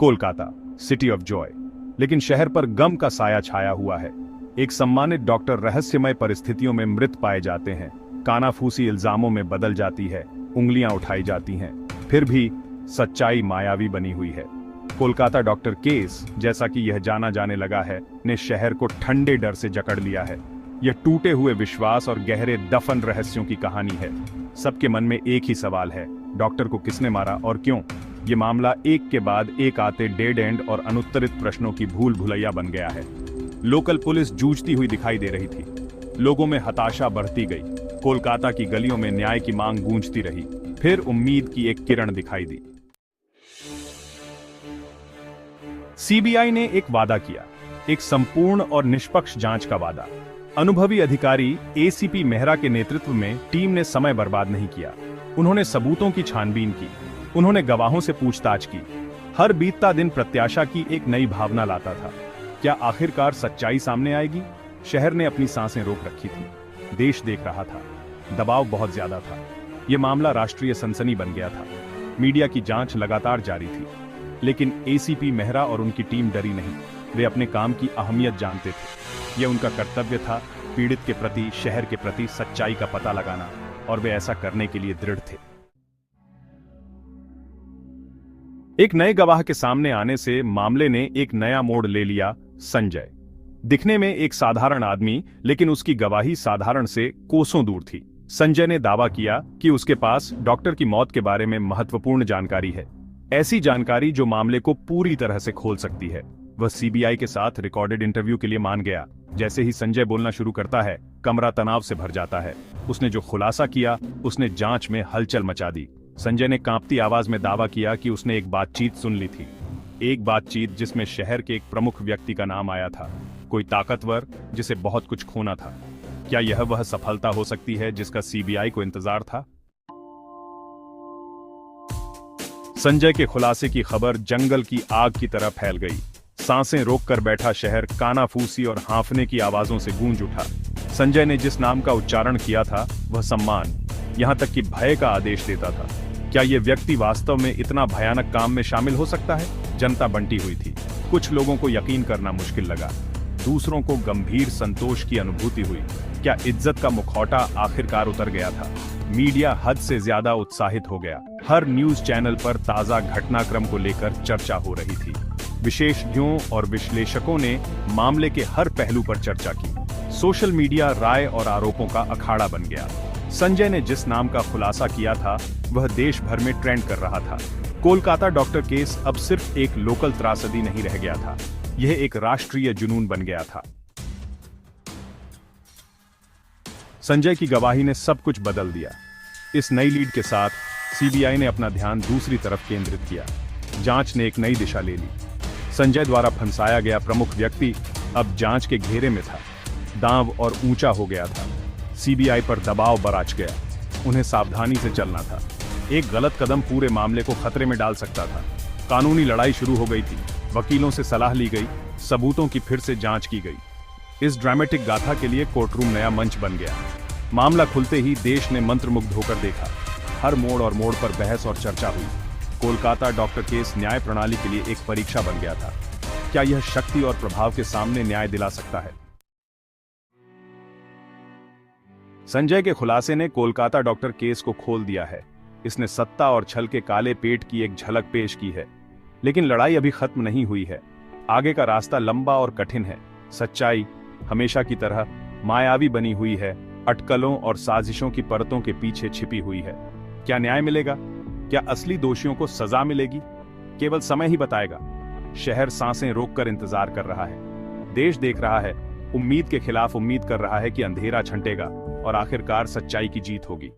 Kolkata, city of Joy, लेकिन शहर पर गम का साया छाया हुआ है। एक सम्मानित डॉक्टर रहस्यमय परिस्थितियों में मृत पाए जाते हैं, कानाफूसी इल्जामों में बदल जाती है, उंगलियां उठाई जाती हैं, फिर भी सच्चाई मायावी बनी हुई है। कोलकाता डॉक्टर केस, जैसा कि यह जाना जाने लगा है, ने शहर को ठंडे डर से जकड़ लिया है। यह टूटे हुए विश्वास और गहरे दफन रहस्यों की कहानी है। सबके मन में एक ही सवाल है, डॉक्टर को किसने मारा और क्यों? ये मामला एक के बाद एक आते डेड एंड और अनुत्तरित प्रश्नों की भूल भुलैया बन गया है। लोकल पुलिस जूझती हुई दिखाई दे रही थी, लोगों में हताशा बढ़ती गई, कोलकाता की गलियों में न्याय की मांग गूंजती रही। फिर उम्मीद की एक किरण दिखाई दी। सीबीआई ने एक वादा किया, एक संपूर्ण और निष्पक्ष जांच का वादा। अनुभवी अधिकारी एसीपी मेहरा के नेतृत्व में टीम ने समय बर्बाद नहीं किया। उन्होंने सबूतों की छानबीन की, उन्होंने गवाहों से पूछताछ की। हर बीतता दिन प्रत्याशा की एक नई भावना लाता था। क्या आखिरकार सच्चाई सामने आएगी? शहर ने अपनी सांसें रोक रखी थी, देश देख रहा था, दबाव बहुत ज्यादा था। यह मामला राष्ट्रीय सनसनी बन गया था। मीडिया की जांच लगातार जारी थी, लेकिन एसीपी मेहरा और उनकी टीम डरी नहीं। वे अपने काम की अहमियत जानते थे। यह उनका कर्तव्य था, पीड़ित के प्रति, शहर के प्रति सच्चाई का पता लगाना, और वे ऐसा करने के लिए दृढ़ थे। एक नए गवाह के सामने आने से मामले ने एक नया मोड़ ले लिया। संजय, दिखने में एक साधारण आदमी, लेकिन उसकी गवाही साधारण से कोसों दूर थी। संजय ने दावा किया कि उसके पास डॉक्टर की मौत के बारे में महत्वपूर्ण जानकारी है, ऐसी जानकारी जो मामले को पूरी तरह से खोल सकती है। वह सीबीआई के साथ रिकॉर्डेड इंटरव्यू के लिए मान गया। जैसे ही संजय बोलना शुरू करता है, कमरा तनाव से भर जाता है। उसने जो खुलासा किया, उसने जांच में हलचल मचा दी। संजय ने कांपती आवाज में दावा किया कि उसने एक बातचीत सुन ली थी, एक बातचीत जिसमें शहर के एक प्रमुख व्यक्ति का नाम आया था, कोई ताकतवर जिसे बहुत कुछ खोना था। क्या यह वह सफलता हो सकती है जिसका सीबीआई को इंतजार था? संजय के खुलासे की खबर जंगल की आग की तरह फैल गई। सांसें रोककर बैठा शहर कानाफूसी और हांफने की आवाजों से गूंज उठा। संजय ने जिस नाम का उच्चारण किया था, वह सम्मान, यहां तक कि भय का आदेश देता था। क्या यह व्यक्ति वास्तव में इतना भयानक काम में शामिल हो सकता है? जनता बंटी हुई थी। कुछ लोगों को यकीन करना मुश्किल लगा, दूसरों को गंभीर संतोष की अनुभूति हुई। क्या इज्जत का मुखौटा आखिरकार उतर गया था? मीडिया हद से ज्यादा उत्साहित हो गया। हर न्यूज चैनल पर ताजा घटनाक्रम को लेकर चर्चा हो रही थी। विशेषज्ञों और विश्लेषकों ने मामले के हर पहलू पर चर्चा की। सोशल मीडिया राय और आरोपों का अखाड़ा बन गया। संजय ने जिस नाम का खुलासा किया था, वह देश भर में ट्रेंड कर रहा था। कोलकाता डॉक्टर केस अब सिर्फ एक लोकल त्रासदी नहीं रह गया था, यह एक राष्ट्रीय जुनून बन गया था। संजय की गवाही ने सब कुछ बदल दिया। इस नई लीड के साथ सीबीआई ने अपना ध्यान दूसरी तरफ केंद्रित किया। जांच ने एक नई दिशा ले ली। संजय द्वारा फंसाया गया प्रमुख व्यक्ति अब जांच के घेरे में था। दांव और ऊंचा हो गया था। सीबीआई पर दबाव बराच गया। उन्हें सावधानी से चलना था। एक गलत कदम पूरे मामले को खतरे में डाल सकता था। कानूनी लड़ाई शुरू हो गई थी। वकीलों से सलाह ली गई, सबूतों की फिर से जांच की गई। इस ड्रामेटिक गाथा के लिए कोर्टरूम नया मंच बन गया। मामला खुलते ही देश ने मंत्रमुग्ध होकर देखा। हर मोड़ और मोड़ पर बहस और चर्चा हुई। कोलकाता डॉक्टर केस न्याय प्रणाली के लिए एक परीक्षा बन गया था। क्या यह शक्ति और प्रभाव के सामने न्याय दिला सकता है? संजय के खुलासे ने कोलकाता डॉक्टर केस को खोल दिया है। इसने सत्ता और छल के काले पेट की एक झलक पेश की है। लेकिन लड़ाई अभी खत्म नहीं हुई है। आगे का रास्ता लंबा और कठिन है। सच्चाई हमेशा की तरह मायावी बनी हुई है, अटकलों और साजिशों की परतों के पीछे छिपी हुई है। क्या न्याय मिलेगा? क्या असली दोषियों को सजा मिलेगी? केवल समय ही बताएगा। शहर सांसें रोककर इंतजार कर रहा है। देश देख रहा है, उम्मीद के खिलाफ उम्मीद कर रहा है कि अंधेरा छंटेगा और आखिरकार सच्चाई की जीत होगी।